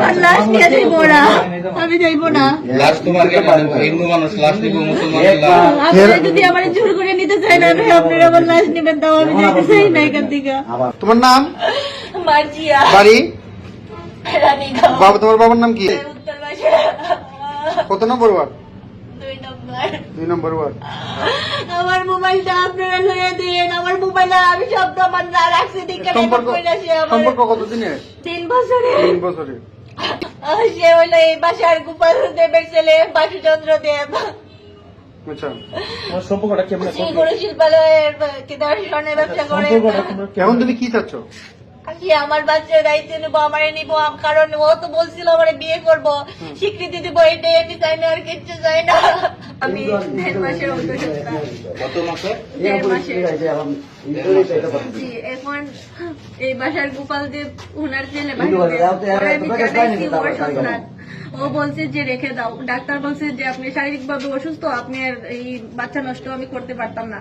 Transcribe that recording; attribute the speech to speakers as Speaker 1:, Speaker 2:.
Speaker 1: আমার লাশ নিয়ে যাইবো না, আমি যাইবো না।
Speaker 2: লাশ তোমার হিন্দু মানুষ লাশ নিব, মুসলমানের লাশ।
Speaker 1: আপনারা যদি আমার জোর করে নিতে চাই না, আপনারা আমার লাশ নিবেন, তাও আমি যাইতে চাই না এখান থেকে।
Speaker 3: তোমার নাম?
Speaker 1: মার্জিয়া
Speaker 3: বাড়ি?
Speaker 1: রানীগাঁও।
Speaker 3: বাবা, তোমার বাবার নাম কি?
Speaker 1: উত্তর বাসারা।
Speaker 3: কত নম্বর ওয়ার্ড?
Speaker 1: 2 নম্বর।
Speaker 3: 2 নম্বর ওয়ার্ড।
Speaker 1: আমার মোবাইলটা আপনারা লয়ে দিন, আমার মোবাইল আমি সব প্রমাণ না রাখছি।
Speaker 3: সম্পর্ক কতদিনের?
Speaker 1: 3 বছরে।
Speaker 3: 3 বছরে।
Speaker 1: সে হলো এই বাসার গোপাল দেবের ছেলে বাসুচন্দ্র দেব।
Speaker 3: আচ্ছা,
Speaker 4: সম্পর্কটা কেমন?
Speaker 1: শ্রীগুরু শিল্পালয়ের দর্শনের ব্যবসা করে।
Speaker 3: এখন তুমি কি চাচ্ছ?
Speaker 1: সে আমার বাচ্চার দায়িত্ব নেবো, আমারে নিবো, কারণ ও তো বলছিল আমার বিয়ে করবো, স্বীকৃতি দিব, এটাই আমি চাই না, আর কিচ্ছু চাই না। আমি 1.5 মাসের অন্তঃসত্ত্বা।
Speaker 2: কত মাসে?
Speaker 1: 1.5 মাসের। জি, এখন এই বাসার গোপাল দেব ওনার ছেলে ও বলছে যে রেখে দাও। ডাক্তার বলছে যে আপনি শারীরিক ভাবে অসুস্থ, আপনি আর এই বাচ্চা নষ্ট আমি করতে পারতাম না।